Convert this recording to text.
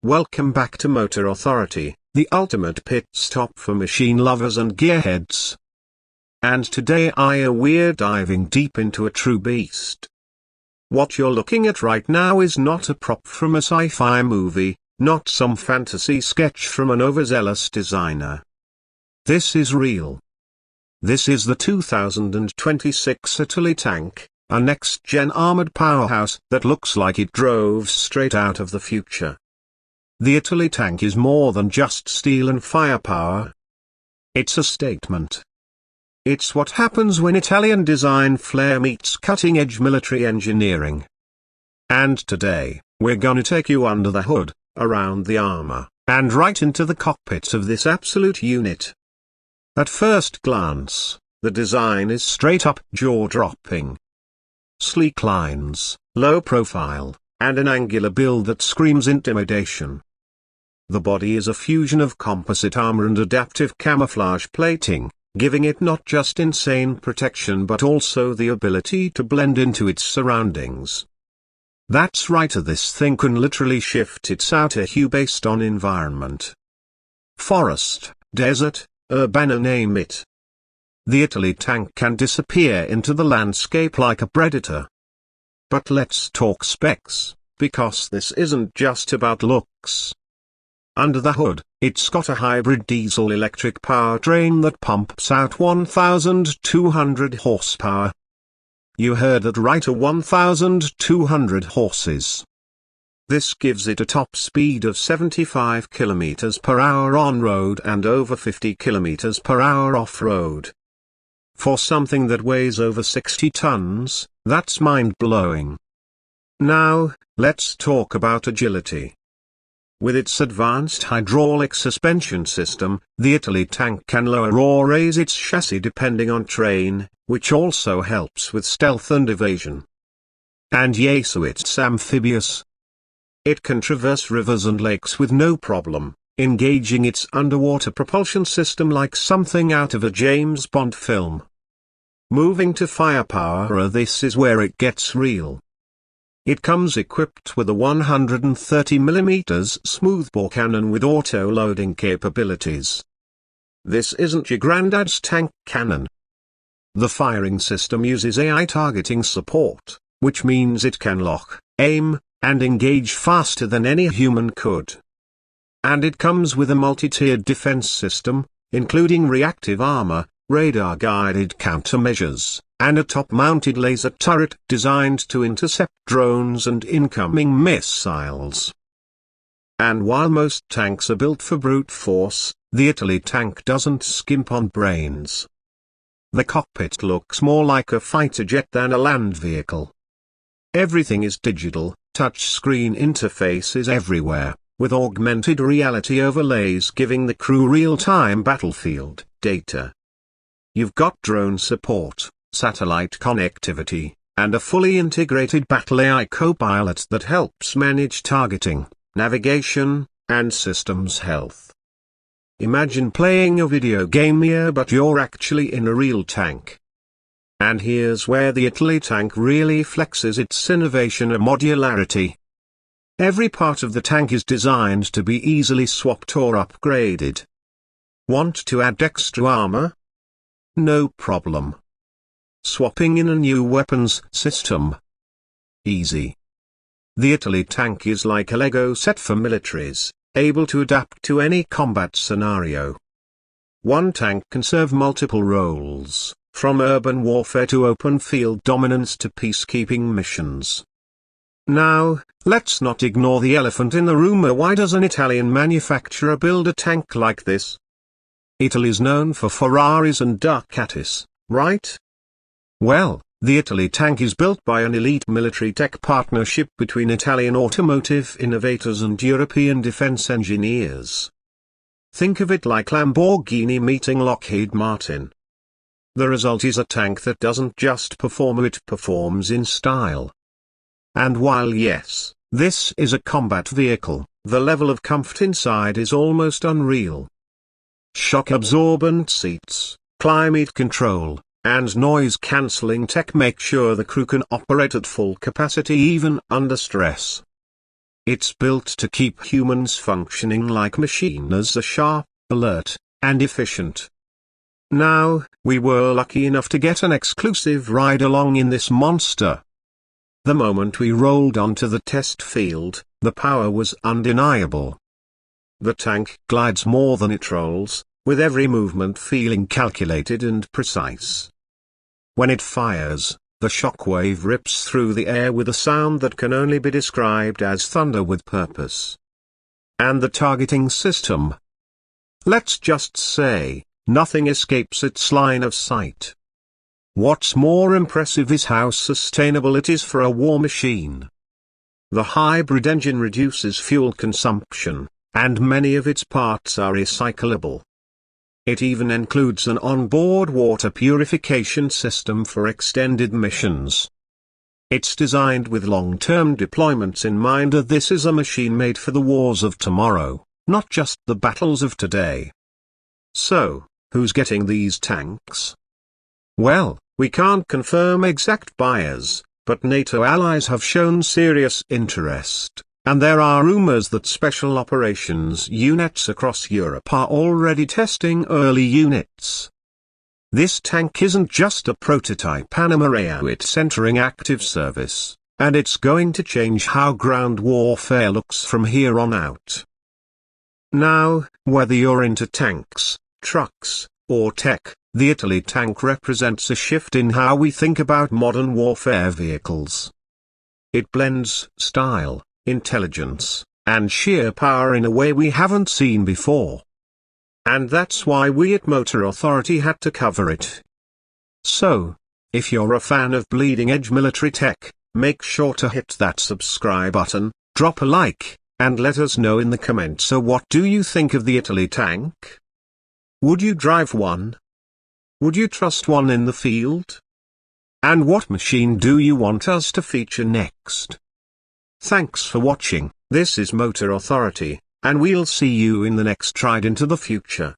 Welcome back to Motor Authority, the ultimate pit stop for machine lovers and gearheads. And today we're diving deep into a true beast. What you're looking at right now is not a prop from a sci-fi movie, not some fantasy sketch from an overzealous designer. This is real. This is the 2026 Itali Tank, a next-gen armored powerhouse that looks like it drove straight out of the future. The Itali Tank is more than just steel and firepower. It's a statement. It's what happens when Italian design flair meets cutting-edge military engineering. And today, we're gonna take you under the hood, around the armor, and right into the cockpit of this absolute unit. At first glance, the design is straight-up jaw-dropping. Sleek lines, low profile, and an angular build that screams intimidation. The body is a fusion of composite armor and adaptive camouflage plating, giving it not just insane protection but also the ability to blend into its surroundings. That's right, this thing can literally shift its outer hue based on environment. Forest, desert, urban, name it. The Itali Tank can disappear into the landscape like a predator. But let's talk specs, because this isn't just about looks. Under the hood, it's got a hybrid diesel-electric powertrain that pumps out 1,200 horsepower. You heard that right, 1,200 horses. This gives it a top speed of 75 km per hour on-road and over 50 km per hour off-road. For something that weighs over 60 tons, that's mind-blowing. Now, let's talk about agility. With its advanced hydraulic suspension system, the Itali Tank can lower or raise its chassis depending on terrain, which also helps with stealth and evasion. And yes, it's amphibious. It can traverse rivers and lakes with no problem, engaging its underwater propulsion system like something out of a James Bond film. Moving to firepower, this is where it gets real. It comes equipped with a 130mm smoothbore cannon with auto-loading capabilities. This isn't your granddad's tank cannon. The firing system uses AI targeting support, which means it can lock, aim, and engage faster than any human could. And it comes with a multi-tiered defense system, including reactive armor, radar-guided countermeasures, and a top-mounted laser turret designed to intercept drones and incoming missiles. And while most tanks are built for brute force, the Itali Tank doesn't skimp on brains. The cockpit looks more like a fighter jet than a land vehicle. Everything is digital, touchscreen interfaces everywhere, with augmented reality overlays giving the crew real-time battlefield data. You've got drone support, satellite connectivity, and a fully integrated battle AI co-pilot that helps manage targeting, navigation, and systems health. Imagine playing a video game here, but you're actually in a real tank. And here's where the Itali Tank really flexes its innovation and modularity. Every part of the tank is designed to be easily swapped or upgraded. Want to add extra armor? No problem. Swapping in a new weapons system? Easy. The Itali Tank is like a Lego set for militaries, able to adapt to any combat scenario. One tank can serve multiple roles, from urban warfare to open field dominance to peacekeeping missions. Now, let's not ignore the elephant in the room. Why does an Italian manufacturer build a tank like this? Italy's known for Ferraris and Ducatis, right? Well, the Itali Tank is built by an elite military tech partnership between Italian automotive innovators and European defense engineers. Think of it like Lamborghini meeting Lockheed Martin. The result is a tank that doesn't just perform, it performs in style. And while yes, this is a combat vehicle, the level of comfort inside is almost unreal. Shock-absorbent seats, climate control, and noise-cancelling tech make sure the crew can operate at full capacity even under stress. It's built to keep humans functioning like machines, sharp, alert, and efficient. Now, we were lucky enough to get an exclusive ride along in this monster. The moment we rolled onto the test field, the power was undeniable. The tank glides more than it rolls, with every movement feeling calculated and precise. When it fires, the shockwave rips through the air with a sound that can only be described as thunder with purpose. And the targeting system. Let's just say, nothing escapes its line of sight. What's more impressive is how sustainable it is for a war machine. The hybrid engine reduces fuel consumption, and many of its parts are recyclable. It even includes an onboard water purification system for extended missions. It's designed with long-term deployments in mind. This is a machine made for the wars of tomorrow, not just the battles of today. So, who's getting these tanks? Well, we can't confirm exact buyers, but NATO allies have shown serious interest, and there are rumors that special operations units across Europe are already testing early units. This tank isn't just a prototype Panamera, it's entering active service, and it's going to change how ground warfare looks from here on out. Now, whether you're into tanks, trucks, or tech, the Itali tank represents a shift in how we think about modern warfare vehicles. It blends style, intelligence, and sheer power in a way we haven't seen before. And that's why we at Motor Authority had to cover it. So, if you're a fan of bleeding-edge military tech, make sure to hit that subscribe button, drop a like, and let us know in the comments. So what do you think of the Itali tank? Would you drive one? Would you trust one in the field? And what machine do you want us to feature next? Thanks for watching. This is Motor Authority, and we'll see you in the next ride into the future.